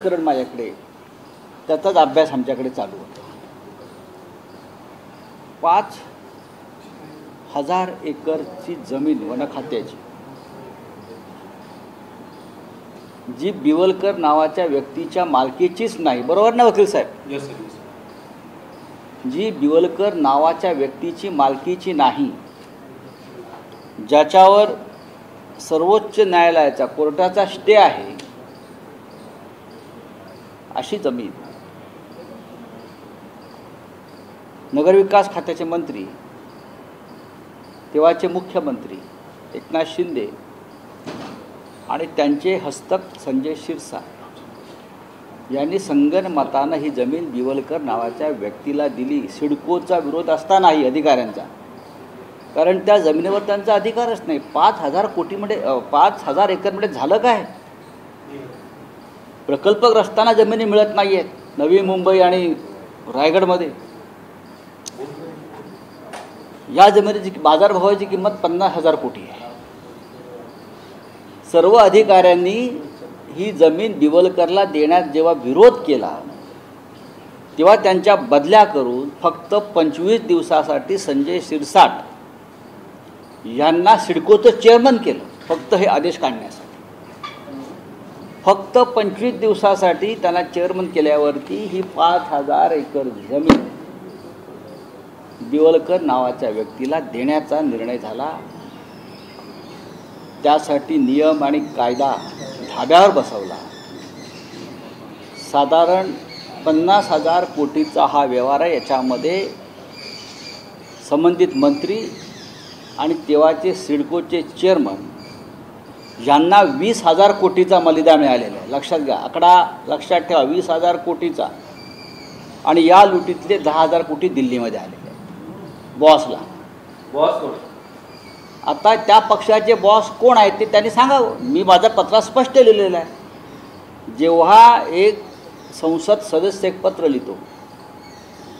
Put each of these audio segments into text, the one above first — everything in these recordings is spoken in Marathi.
प्रकरण माझ्याकडे त्याचाच अभ्यास आमच्याकडे चालू होता। 5,000 एकरची जमीन वन खात्याची जी बिवलकर नावाच्या व्यक्तीच्या मालकीचीच नाही, बरोबर ना वकील साहेब? जी बिवलकर नावाच्या व्यक्तीची मालकीची नाही, ज्याच्यावर सर्वोच्च न्यायालयाचा कोर्टाचा स्टे आहे, अशी जमीन नगरविकास खात्याचे मंत्री, तेव्हाचे मुख्यमंत्री एकनाथ शिंदे आणि त्यांचे हस्तक संजय शिरसाट यांनी संगनमतानं ही जमीन बिवलकर नावाच्या व्यक्तीला दिली। सिडकोचा विरोध असतानाही अधिकाऱ्यांचा, कारण त्या जमिनीवर त्यांचा अधिकारच नाही। 5,000 कोटीमध्ये 5,000 एकरमध्ये झालं काय? प्रकल्पग्रस्तांना जमिनी मिळत नाही आहेत नवी मुंबई आणि रायगडमध्ये। या जमिनीची बाजारभावाची किंमत 50,000 कोटी आहे। सर्व अधिकाऱ्यांनी ही जमीन बिवलकरला देण्यात जेव्हा विरोध केला, तेव्हा त्यांच्या बदल्या करून फक्त 25 दिवसासाठी संजय शिरसाट यांना सिडकोचं चेअरमन केलं, फक्त हे आदेश काढण्यासाठी। फक्त 25 दिवसासाठी त्यांना चेअरमन केल्यावरती ही 5,000 एकर जमीन बिवलकर नावाच्या व्यक्तीला देण्याचा निर्णय झाला। त्यासाठी नियम आणि कायदा धाब्यावर बसवला। साधारण 50,000 कोटीचा हा व्यवहार आहे। याच्यामध्ये संबंधित मंत्री आणि तेव्हाचे सिडकोचे चेअरमन यांना 20,000 कोटीचा मलिदा मिळालेला आहे। लक्षात घ्या, आकडा लक्षात ठेवा, 20,000 कोटीचा। आणि या लुटीतले 10,000 कोटी दिल्लीमध्ये आलेले आहेत बॉसला। बॉस कोण? आता त्या पक्षाचे बॉस कोण आहेत ते त्यांनी सांगावं। मी माझ्या पत्रात स्पष्ट लिहिलेलं आहे। जेव्हा एक संसद सदस्य एक पत्र लिहितो,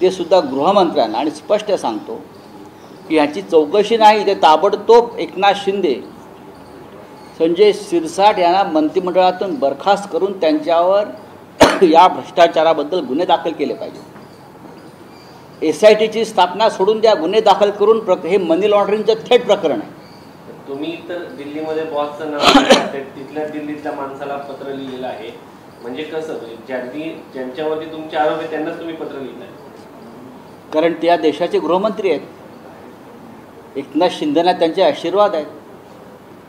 ते सुद्धा गृहमंत्र्यांना, आणि स्पष्ट सांगतो की ह्याची चौकशी नाही, ते ताबडतोब एकनाथ शिंदे संजय शिरसाट यांना मंत्रिमंडळातून बरखास्त करून त्यांच्यावर या भ्रष्टाचाराबद्दल गुन्हे दाखल केले पाहिजे। SITची स्थापना सोडून द्या, गुन्हे दाखल करून हे मनी लॉन्ड्रिंगचं थेट प्रकरण आहे। तुम्ही तर दिल्लीमध्ये बॉसचं नाव तिथल्या दिल्लीतल्या माणसाला पत्र लिहिलेलं आहे, म्हणजे कसं? ज्यांच्यावरती तुमचे आरोप आहे त्यांनाच तुम्ही पत्र लिहिलं आहे? कारण ते या देशाचे गृहमंत्री आहेत। एकनाथ शिंदेना त्यांचे आशीर्वाद आहेत।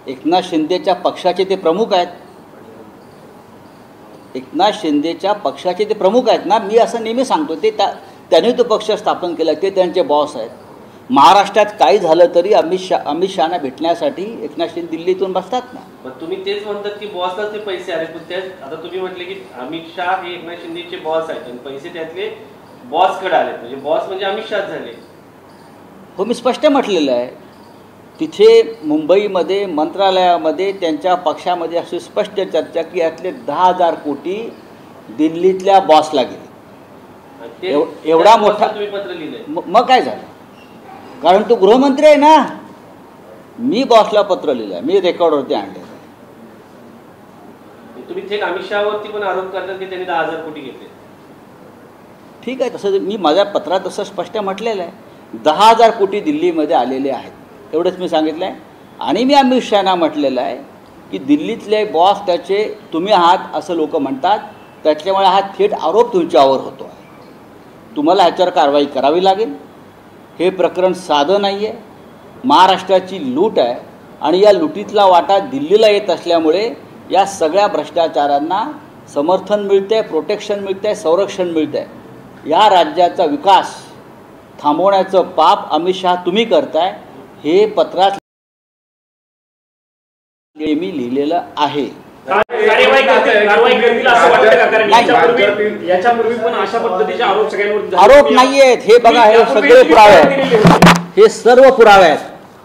एकनाथ शिंदेच्या पक्षाचे ते प्रमुख आहेत। एकनाथ शिंदेच्या पक्षाचे ते प्रमुख आहेत ना। मी असं नेहमी सांगतो, ते त्यांनी तो पक्ष स्थापन केला, ते त्यांचे बॉस आहेत। महाराष्ट्रात काही झालं तरी अमित शहाना भेटण्यासाठी एकनाथ शिंदे दिल्लीतून बसतात ना। पण तुम्ही तेच म्हणतात की बॉसला ते पैसे आले, पण त्याच आता तुम्ही म्हटले की अमित शहा हे एकनाथ शिंदेचे बॉस आहेत आणि पैसे त्यातले बॉसकडे आले, म्हणजे बॉस म्हणजे अमित शहा झाले। हो, मी स्पष्ट म्हटलेलं आहे। तिथे मुंबईमध्ये मंत्रालयामध्ये त्यांच्या पक्षामध्ये अशी स्पष्ट चर्चा की यातले 10,000 कोटी दिल्लीतल्या बॉसला गेले। एवढा मोठा तुम्ही पत्र लिहिलंय? मग काय झालं? कारण तो गृहमंत्री आहे ना। मी बॉसला पत्र लिहिलं, मी रेकॉर्डवरती आणलेलं आहे। तुम्ही थेट अमित शहावरती पण आरोप करतात की त्यांनी 10,000 कोटी घेतले? ठीक आहे, तसं मी माझ्या पत्रात तसं स्पष्ट म्हटलेलं आहे। 10,000 कोटी दिल्लीमध्ये आलेले आहेत, एवढंच मी सांगितलं आहे। आणि मी अमित शहाना म्हटलेलं आहे की दिल्लीतले बॉस त्याचे तुम्ही आहात असं लोक म्हणतात, त्याच्यामुळे हा थेट आरोप तुमच्यावर होतो आहे। तुम्हाला ह्याच्यावर कारवाई करावी लागेल। हे प्रकरण साधं नाही आहे, महाराष्ट्राची लूट आहे आणि या लुटीतला वाटा दिल्लीला येत असल्यामुळे या सगळ्या भ्रष्टाचारांना समर्थन मिळतं आहे, प्रोटेक्शन मिळतं आहे, संरक्षण मिळतं आहे। या राज्याचा विकास थांबवण्याचं पाप अमित शहा तुम्ही करताय, हे पत्रात मी लिहिलेलं आहे। याच्यापूर्वी पण अशा पद्धतीचे आरोप सगळ्यांवर आरोप नाही आहेत, हे बघा, हे सगळे पुरावे आहेत, हे सर्व पुरावे आहेत।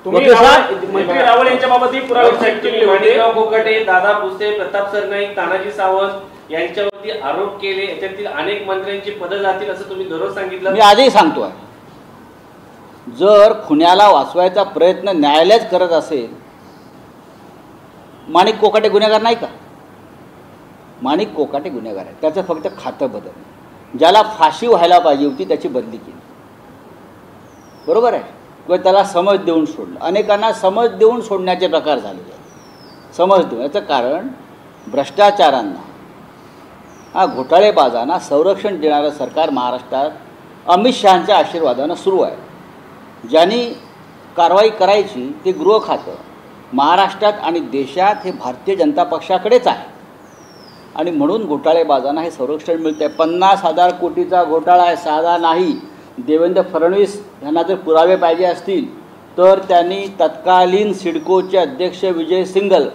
मंत्री रावळ यांच्या बाबत माणिकराव कोकाटे, दादा भुसे, प्रताप सरनाईक, तानाजी सावंत यांच्यावरती आरोप केले, याच्यातील अनेक मंत्र्यांची पदं जातील असं तुम्ही दररोज सांगितलं। मी आजही सांगतोय, जर खुन्याला वाचवायचा प्रयत्न न्यायालयच करत असेल, माणिक कोकाटे गुन्हेगार नाही का? माणिक कोकाटे गुन्हेगार आहे, त्याचं फक्त खातं बदललं. ज्याला फाशी व्हायला पाहिजे होती त्याची बदली केली, बरोबर आहे, किंवा त्याला समज देऊन सोडलं. अनेकांना समज देऊन सोडण्याचे प्रकार झालेले आहेत. समज देऊन याचं कारण भ्रष्टाचारांना, हा घोटाळेबाजांना संरक्षण देणारं सरकार महाराष्ट्रात अमित शहांच्या आशीर्वादानं सुरू आहे. ज्यांनी कारवाई करायची ते गृह खातं महाराष्ट्रात आणि देशात हे भारतीय जनता पक्षाकडेच आहे, आणि म्हणून घोटाळेबाजांना हे संरक्षण मिळतं आहे. 50,000 कोटीचा घोटाळा आहे, साधा नाही. देवेंद्र फडणवीस यांना जर पुरावे पाहिजे असतील तर त्यांनी तत्कालीन सिडकोचे अध्यक्ष विजय सिंगल,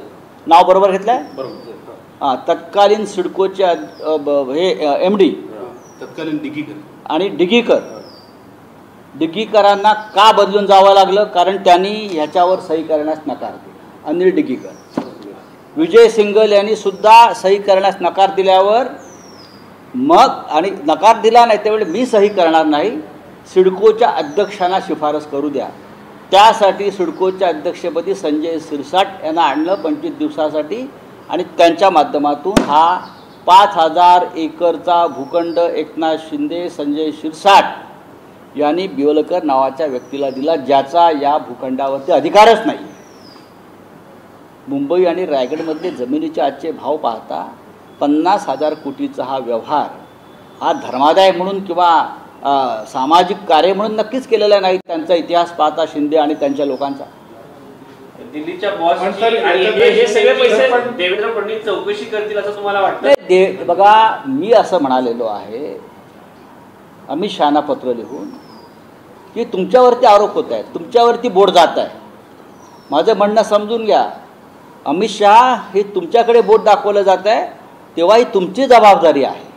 नाव बरोबर घेतलं आहे, हां, तत्कालीन सिडकोचे हे MD तत्कालीन डिगीकर आणि डिगीकरांना का बदलून जावं लागलं? कारण त्यांनी ह्याच्यावर सही करण्यास नकार दिला. अनिल डिगीकर, विजय सिंगल यांनी सुद्धा सही करण्यास नकार दिल्यावर मग, आणि नकार दिला नाही त्यावेळी मी सही करणार नाही, सिडकोच्या अध्यक्षांना शिफारस करू द्या. त्यासाठी सिडकोच्या अध्यक्षपदी संजय शिरसाट यांना आणलं 25 दिवसासाठी, आणि त्यांच्या माध्यमातून हा 5,000 एकरचा भूखंड एकनाथ शिंदे, संजय शिरसाट यांनी बिवलकर नावाच्या व्यक्तीला दिला, ज्याचा या भूखंडावरती अधिकारच नाही. मुंबई आणि रायगडमधले जमिनीचे आजचे भाव पाहता 50,000 कोटीचा हा व्यवहार हा धर्मादाय म्हणून किंवा सामाजिक कार्य म्हणून नक्कीच केलेला नाही. त्यांचा इतिहास पाहता शिंदे आणि त्यांच्या लोकांचा, दिल्लीच्या बॉसची आणि हे सगळे पैसे देवेंद्र फडणवीस चौकशी करतील असं तुम्हाला वाटतं? बघा, मी असं म्हणालेलो आहे अमित शहाना पत्र लिहून की तुमच्यावरती आरोप होत आहेत, तुमच्यावरती बोट जात आहे. माझं म्हणणं समजून घ्या. अमित शहा हे तुमच्याकडे बोट दाखवलं जात आहे, तेव्हाही तुमची जबाबदारी आहे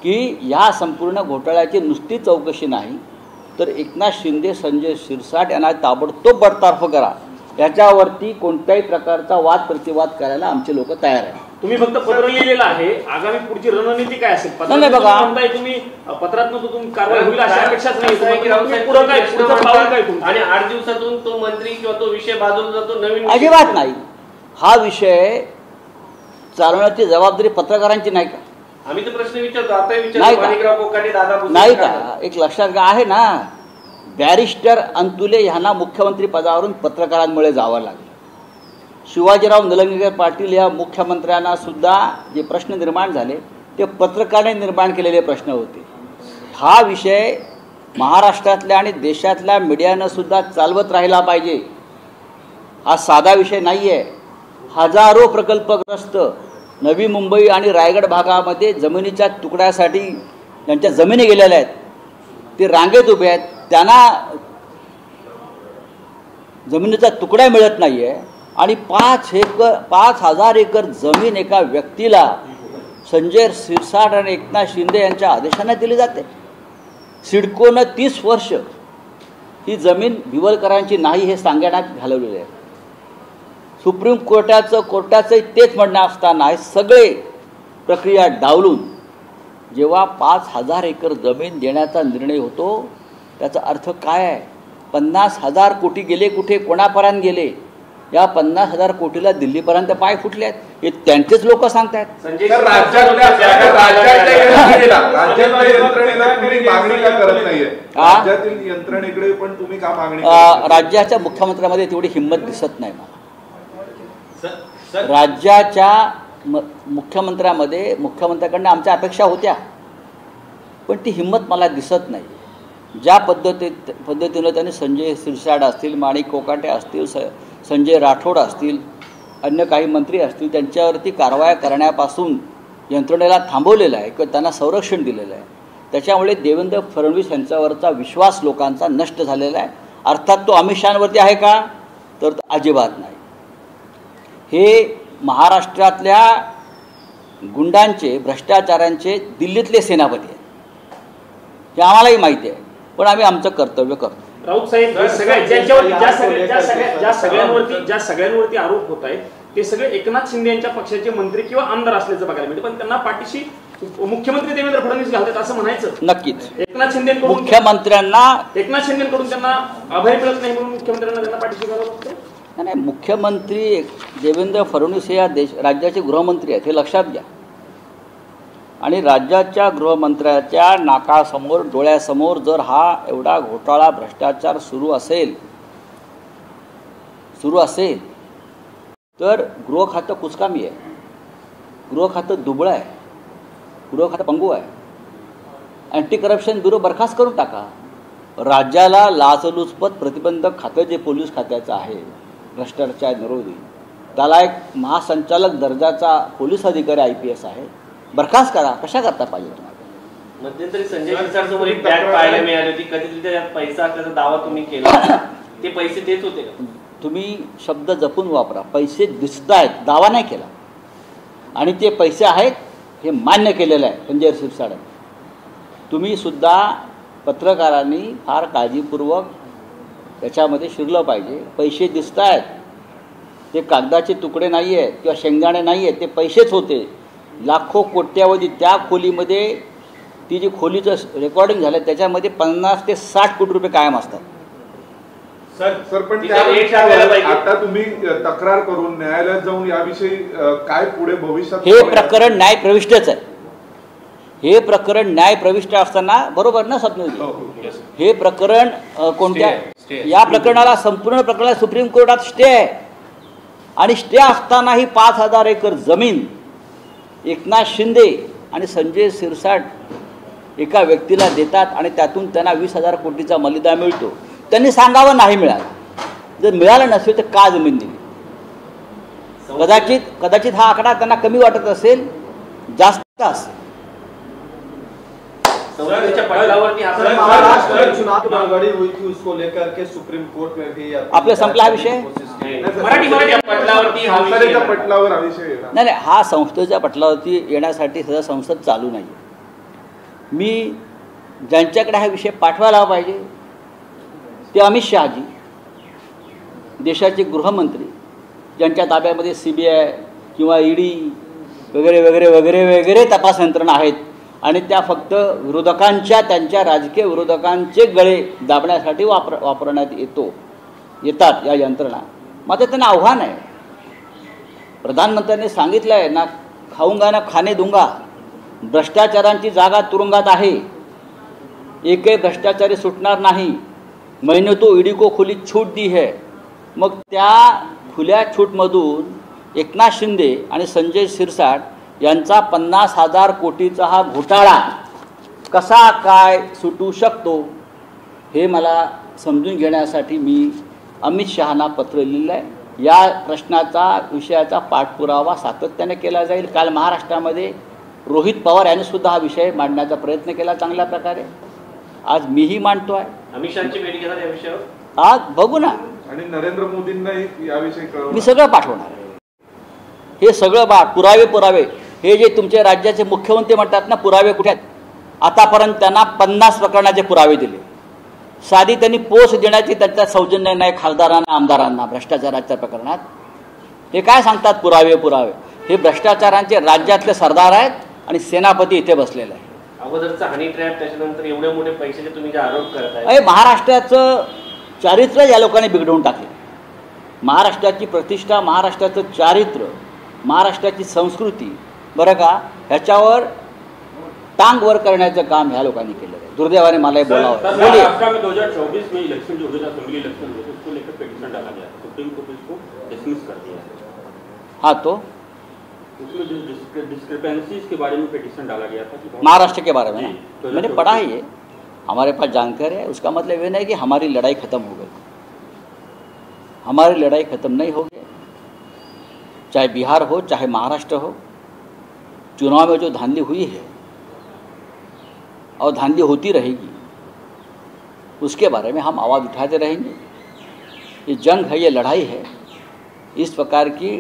की या संपूर्ण घोटाळ्याची नुसती चौकशी नाही तर एकनाथ शिंदे, संजय शिरसाट यांना ताबडतोब बडतर्फ करा. याच्यावरती कोणत्याही प्रकारचा वाद प्रतिवाद करायला आमचे लोक तयार आहेत. तुम्ही फक्त पत्र लिहिलेलं आहे, आगामी पुढची रणनीती काय असेल? नाही बघा, तुम्ही पत्रात तुम्ही कारवाई होईल अशी अपेक्षाच नाही. आणि 8 दिवसातून तो मंत्री किंवा तो विषय बाजूला जातो, नवीन अजिबात नाही. हा विषय चालवण्याची जबाबदारी पत्रकारांची नाही का? आम्ही तर प्रश्न विचारतो, आता नाही का? एक लक्षात आहे ना, बॅरिस्टर अंतुले यांना मुख्यमंत्री पदावरून पत्रकारांमुळे जावं लागलं. शिवाजीराव निलंगेकर पाटील या मुख्यमंत्र्यांना सुद्धा जे प्रश्न निर्माण झाले ते पत्रकारांनी निर्माण केलेले प्रश्न होते. हा विषय महाराष्ट्रातल्या आणि देशातल्या मीडियानं सुद्धा चालवत राहिला पाहिजे. हा साधा विषय नाही आहे. हजारो प्रकल्पग्रस्त नवी मुंबई आणि रायगड भागामध्ये जमिनीच्या तुकड्यासाठी ज्यांच्या जमिनी गेलेल्या आहेत ते रांगेत उभे आहेत, त्यांना जमिनीचा तुकडा मिळत नाही आहे. आणि 5,000 एकर जमीन एका व्यक्तीला संजय शिरसाट आणि एकनाथ शिंदे यांच्या आदेशाने दिली जाते. सिडकोनं 30 वर्ष ही जमीन बिवलकरांची नाही हे सांगण्यात घालवलेले आहे. सुप्रीम कोर्टाचं तेच म्हणणं असताना हे सगळे प्रक्रिया डावलून जेव्हा 5,000 एकर जमीन देण्याचा निर्णय होतो त्याचा अर्थ काय आहे? 50,000 कोटी गेले कुठे, कोणापर्यंत गेले? या 50,000 कोटीला दिल्लीपर्यंत पाय फुटले आहेत हे त्यांचेच लोक सांगतात. राज्याच्या मुख्यमंत्र्यामध्ये तेवढी हिंमत दिसत नाही मला. राज्याच्या मुख्यमंत्र्याकडनं आमच्या अपेक्षा होत्या पण ती हिंमत मला दिसत नाही. ज्या पद्धतीनं त्यांनी संजय शिरसाट असतील, माणिक कोकाटे असतील, संजय राठोड असतील, अन्य काही मंत्री असतील, त्यांच्यावरती कारवाया करण्यापासून यंत्रणेला थांबवलेलं आहे किंवा त्यांना संरक्षण दिलेलं आहे. त्याच्यामुळे देवेंद्र फडणवीस यांच्यावरचा विश्वास लोकांचा नष्ट झालेला आहे. अर्थात तो अमित शहांवरती आहे का? तर अजिबात नाही. हे महाराष्ट्रातल्या गुंडांचे, भ्रष्टाचारांचे दिल्लीतले सेनापती आहेत हे आम्हालाही माहिती आहे, पण आम्ही आमचं कर्तव्य करतो. राऊत साहेब, ज्या सगळ्यांवरती आरोप होत आहेत ते सगळे एकनाथ शिंदे यांच्या पक्षाचे मंत्री किंवा आमदार असल्याचं बघायला मिळतं, पण त्यांना पाठीशी मुख्यमंत्री देवेंद्र फडणवीस घालतात असं म्हणायचं? नक्कीच. एकनाथ शिंदेकडून त्यांना अभय मिळत नाही म्हणून मुख्यमंत्र्यांना त्यांना पाठीशी घालावं लागतं. नाही, मुख्यमंत्री देवेंद्र फडणवीस हे या राज्याचे गृहमंत्री आहेत हे लक्षात घ्या. आणि राज्याच्या गृहमंत्र्याच्या नाकासमोर डोळ्यासमोर जर हा एवढा घोटाळा भ्रष्टाचार सुरू असेल तर गृह खातं कुचकामी आहे, गृह खातं दुबळं आहे, गृह खातं पंगू आहे. अँटी करप्शन ब्युरो बरखास्त करून टाका. राज्याला लाचलुचपत प्रतिबंधक खातं जे पोलीस खात्याचं आहे भ्रष्टाचार विरोधी, त्याला एक महासंचालक दर्जाचा पोलीस अधिकारी IPS आहे, बरखास्त करा. कशा करता पाहिजे तुम्हाला? मध्यंतरी संजय शिरसाटसमोर एक बॅग पाहायला मिळाली होती, कधीतरी त्यात पैसा असल्याचा दावा तुम्ही केला, ते पैसे देत होते का? तुम्ही शब्द जपून वापरा. पैसे दिसत आहेत, दावा नाही केला, आणि ते पैसे आहेत हे मान्य केलेलं आहे संजय शिरसाट. तुम्ही सुद्धा पत्रकारांनी फार काळजीपूर्वक याच्यामध्ये शिरलं पाहिजे. पैसे दिसत आहेत, ते कागदाचे तुकडे नाही आहेत किंवा शेंगदाणे नाही आहेत, ते पैसेच होते. लाखो कोट्यावधी त्या खोलीमध्ये, ती जी खोलीचं रेकॉर्डिंग झालं त्याच्यामध्ये 50 ते 60 कोटी रुपये कायम असतात. सर पण आता तुम्ही तक्रार करून न्यायालयात जाऊन याविषयी काय पुढे भविष्यात? हे प्रकरण न्याय प्रविष्टच आहे. हे प्रकरण न्याय प्रविष्ट असताना, बरोबर ना स्वप्नीलजी? हे प्रकरण कोणत्या, या प्रकरणाला, संपूर्ण प्रकरणाला सुप्रीम कोर्टात स्टे आहे, आणि स्टे असतानाही 5000 एकर जमीन एकनाथ शिंदे आणि संजय शिरसाट एका व्यक्तीला देतात, आणि त्यातून त्यांना 20,000 कोटीचा मलिदा मिळतो. त्यांनी सांगावं नाही मिळालं. जर मिळालं नसेल तर का जमीन दिली? कदाचित हा आकडा त्यांना कमी वाटत असेल, जास्त असेल. आपलं संपला हा विषय. नाही, हा संस्थेच्या पटलावरती येण्यासाठी सध्या संसद चालू नाही. मी ज्यांच्याकडे हा विषय पाठवायला पाहिजे ते अमित शहाजी, देशाचे गृहमंत्री, ज्यांच्या ताब्यामध्ये CBI किंवा ED वगैरे वगैरे वगैरे वगैरे तपास यंत्रणा आहेत, आणि त्या फक्त विरोधकांच्या, त्यांच्या राजकीय विरोधकांचे गळे दाबण्यासाठी वापरण्यात येतात या यंत्रणा. मात्र त्यांना आव्हान आहे. प्रधानमंत्र्यांनी सांगितलं आहे ना, खाऊंगा ना खाने दूंगा. भ्रष्टाचारांची जागा तुरुंगात आहे, एकही भ्रष्टाचारी सुटणार नाही. मैंने तो ED को खुली छूट दी है. मग त्या खुल्या छूटमधून एकनाथ शिंदे आणि संजय शिरसाट यांचा 50,000 कोटीचा हा घोटाळा कसा काय सुटू शकतो हे मला समजून घेण्यासाठी मी अमित शहाना पत्र लिहिलं आहे. या प्रश्नाचा, विषयाचा पाठपुरावा सातत्याने केला जाईल. काल महाराष्ट्रामध्ये रोहित पवार यांनी सुद्धा हा विषय मांडण्याचा प्रयत्न केला चांगल्या प्रकारे. आज मीही मांडतो आहे. अमित शहाची भेट घेणार या विषयावर आज बघू ना, आणि नरेंद्र मोदींनाही याविषयी कळवणार. मी सगळं पाठवणार आहे. हे सगळं पुरावे हे जे तुमचे राज्याचे मुख्यमंत्री म्हणतात ना, पुरावे कुठे आहेत? आतापर्यंत त्यांना 50 प्रकरणाचे पुरावे दिले. साधी त्यांनी पोच देण्याची त्यांचा सौजन्य नाही खासदारांना, आमदारांना भ्रष्टाचाराच्या प्रकरणात. हे काय सांगतात पुरावे? हे भ्रष्टाचारांचे राज्यातले सरदार आहेत आणि सेनापती इथे बसलेले आहे. अगोदरचा हनी ट्रॅप, त्याच्यानंतर एवढे मोठे पैशाचे तुम्ही जे आरोप करताय, अरे महाराष्ट्राचं चारित्र्य या लोकांनी बिघडवून टाकले. महाराष्ट्राची प्रतिष्ठा, महाराष्ट्राचं चारित्र्य, महाराष्ट्राची संस्कृती, बरं का, ह्याच्यावर टांग वर करण्याचं काम ह्या लोकांनी केलं आहे. दुर्दैवाने मला बोलावं. महाराष्ट्र में 2024 में इलेक्शन जो हुए, असेंबली इलेक्शन हुए, उसको लेकर पिटीशन डाला गया, सुप्रीम कोर्ट इसको डिसमिस कर दिया. हाँ, तो उसमें जो डिस्क्रिपेंसीज के बारे में पिटीशन डाला गया था कि महाराष्ट्र के बारे में ना, मैंने पढ़ा है, ये हमारे पास जानकारी है. उसका मतलब ये नहीं कि हमारी लड़ाई ख़त्म हो गई. हमारी लड़ाई ख़त्म नहीं हो गई. चाहे बिहार हो, चाहे महाराष्ट्र हो, चुनाव में जो धांधली हुई है और धांधली होती रहेगी, उसके बारे में हम आवाज़ उठाते रहेंगे. ये जंग है, ये लड़ाई है. इस प्रकार की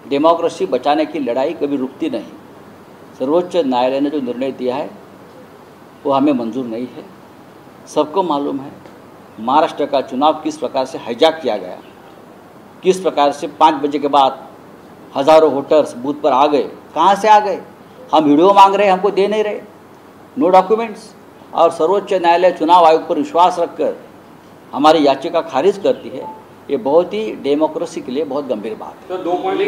डेमोक्रेसी बचाने की लड़ाई कभी रुकती नहीं. सर्वोच्च न्यायालय ने जो निर्णय दिया है वो हमें मंजूर नहीं है. सबको मालूम है महाराष्ट्र का चुनाव किस प्रकार से हाईजैक किया गया, किस प्रकार से 5 बजे के बाद हज़ारों वोटर्स बूथ पर आ गए. कहाँ से आ गए? हम वीडियो मांग रहे हैं, हमको दे नहीं रहे, नो डॉक्यूमेंट्स. और सर्वोच्च न्यायालय चुनाव आयोग पर विश्वास रखकर हमारी याचिका खारिज करती है. ये बहुत ही डेमोक्रेसी के लिए बहुत गंभीर बात है. तो 2 पॉइंट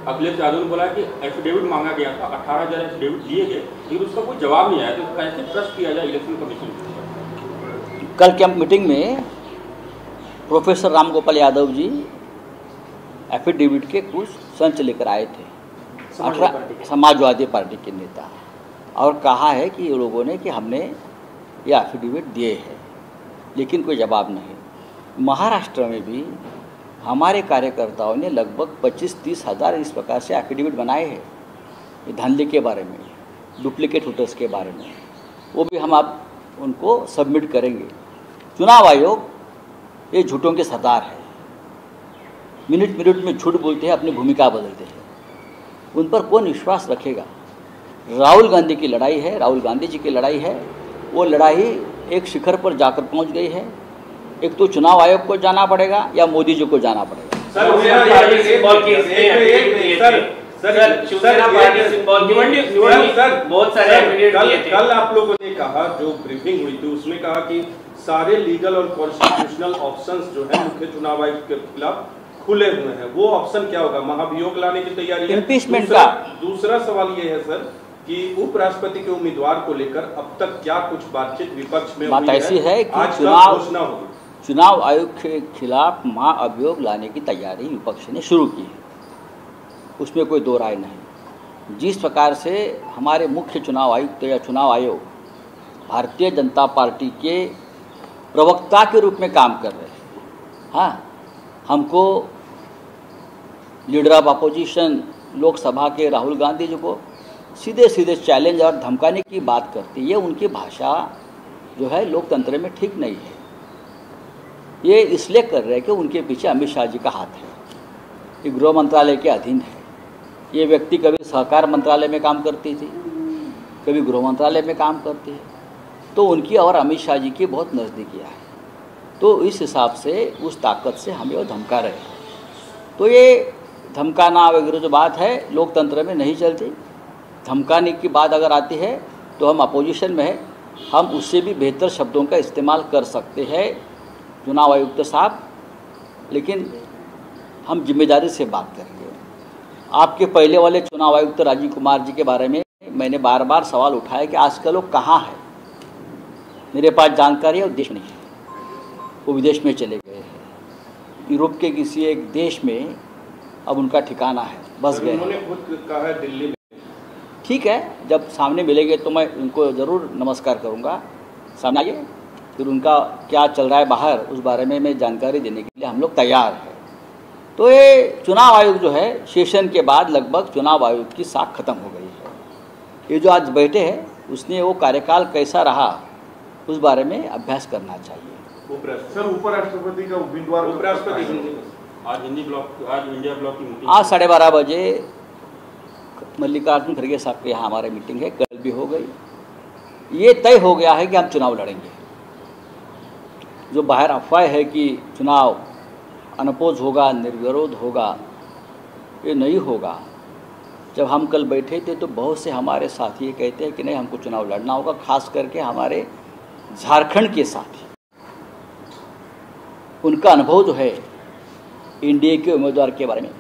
अखिलेश यादव ने बोला कि एफिडेविट मांगा गया था, 18,000 एफिडेविट दिए गए, लेकिन उसका कोई जवाब नहीं आया। तो कैसे ट्रस्ट किया जाए इलेक्शन कमीशन? कल कैंप मीटिंग में प्रोफेसर राम गोपाल यादव जी एफिडेविट के कुछ संच लेकर आए थे, समाजवादी पार्टी के नेता, और कहा है कि ये लोगों ने कि हमने ये एफिडेविट दिए हैं, लेकिन कोई जवाब नहीं। महाराष्ट्र में भी हमारे कार्यकर्ताओं ने लगभग 25-30 हज़ार इस प्रकार से एफिडेविट बनाए हैं, ये धांधली के बारे में, डुप्लीकेट वोटर्स के बारे में, वो भी हम आप उनको सबमिट करेंगे। चुनाव आयोग ये झूठों के सरदार है, मिनट मिनट में झूठ बोलते हैं, अपनी भूमिका बदलते हैं, उन पर कौन विश्वास रखेगा। राहुल गांधी की लड़ाई है, राहुल गांधी जी की लड़ाई है, वो लड़ाई एक शिखर पर जाकर पहुंच गई है। एक तो चुनाव आयोग को जाना पड़ेगा या मोदी जी को जाना पड़ेगा। कल आप लोगों ने कहा, जो ब्रीफिंग हुई थी उसमें कहा कि सारे लीगल और कॉन्स्टिट्यूशनल ऑप्शंस जो है मुख्य चुनाव आयुक्त के खिलाफ खुले हुए हैं। वो ऑप्शन क्या होगा? महाभियोग लाने की तैयारी है? इम्पीचमेंट का दूसरा सवाल ये है सर कि उपराष्ट्रपति के उम्मीदवार को लेकर अब तक क्या कुछ बातचीत विपक्ष में बात ऐसी है कि आज घोषणा होगी? चुनाव आयोग के खिलाफ महाअभियोग लाने की तैयारी विपक्ष ने शुरू की है, उसमें कोई दो राय नहीं। जिस प्रकार से हमारे मुख्य चुनाव आयुक्त या चुनाव आयोग भारतीय जनता पार्टी के प्रवक्ता के रूप में काम कर रहे हैं, हाँ, हमको लीडर ऑफ अपोजिशन लोकसभा के राहुल गांधी जी को सीधे सीधे चैलेंज और धमकाने की बात करती है, ये उनकी भाषा जो है लोकतंत्र में ठीक नहीं है। ये इसलिए कर रहे हैं कि उनके पीछे अमित शाह जी का हाथ है, ये गृह मंत्रालय के अधीन है। ये व्यक्ति कभी सहकार मंत्रालय में काम करती थी, कभी गृह मंत्रालय में काम करती है, तो उनकी और अमित शाह जी की बहुत नज़दीकियाँ है। तो इस हिसाब से उस ताकत से हमें वो धमका रहे हैं। तो ये धमकाना वगैरह जो बात है लोकतंत्र में नहीं चलती। धमकाने की बात अगर आती है तो हम अपोजिशन में है, हम उससे भी बेहतर शब्दों का इस्तेमाल कर सकते हैं चुनाव आयुक्त साहब, लेकिन हम जिम्मेदारी से बात करेंगे। आपके पहले वाले चुनाव आयुक्त राजीव कुमार जी के बारे में मैंने बार बार सवाल उठाया कि आजकल वो कहाँ है। मेरे पास जानकारी है वो देश नहीं है, वो विदेश में चले गए हैं, यूरोप के किसी एक देश में अब उनका ठिकाना है, बस गए। उन्होंने खुद कहा है दिल्ली में। ठीक है, जब सामने मिलेंगे तो मैं उनको ज़रूर नमस्कार करूंगा, सामने आइए, फिर उनका क्या चल रहा है बाहर उस बारे में मैं जानकारी देने के लिए हम लोग तैयार हैं। तो ये चुनाव आयोग जो है सेशन के बाद लगभग चुनाव आयोग की साख खत्म हो गई है। ये जो आज बैठे हैं उसने वो कार्यकाल कैसा रहा उस बारे में अभ्यास करना चाहिए। सर उपराष्ट्रपति का उम्मीदवार उपराष्ट्रपति आज इंडिया ब्लॉक की मीटिंग, आज 12:30 बजे मल्लिकार्जुन खड़गे साहब के यहाँ हमारी मीटिंग है, कल भी हो गई। ये तय हो गया है कि हम चुनाव लड़ेंगे। जो बाहर अफवाह है कि चुनाव अनपोज होगा, निर्विरोध होगा, ये नहीं होगा। जब हम कल बैठे थे तो बहुत से हमारे साथी ये कहते हैं कि नहीं हमको चुनाव लड़ना होगा, खास करके हमारे झारखंड के साथी। उनका अनुभव जो है एनडीए के उम्मीदवार के बारे में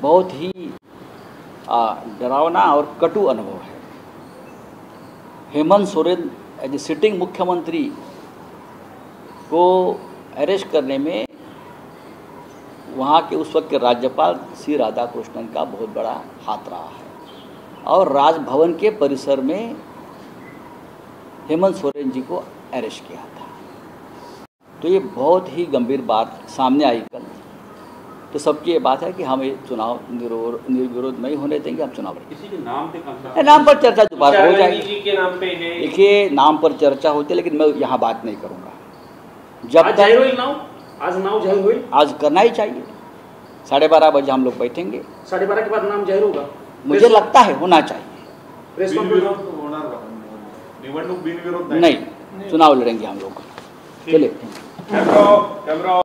बहुत ही डरावना और कटु अनुभव है। Hemant Soren as a sitting मुख्यमंत्री को अरेस्ट करने में वहाँ के उस वक्त के राज्यपाल सी राधाकृष्णन का बहुत बड़ा हाथ रहा है, और राजभवन के परिसर में हेमंत सोरेन जी को अरेस्ट किया था। तो ये बहुत ही गंभीर बात सामने आई कल। तो सबकी ये बात है कि हम ये चुनाव निर्विरोध नहीं होने देंगे, हम चुनाव किसी के नाम पर चर्चा दोबारा हो जाएगी। के नाम पे है, देखिए नाम पर चर्चा होती है, लेकिन मैं यहाँ बात नहीं करूँगा। जब आज जाहिर हुई नाम, आज नाम जाहिर हुई, आज करना ही चाहिए। 12:30 बजे हम लोग बैठेंगे, 12:30 के बाद नाम जाहिर होगा। मुझे लगता है होना चाहिए। प्रेस कॉन्फ्रेंस निवडणूक बिनविरोध नहीं, चुनाव लड़ेंगे हम लोग। चलिए। कैमरा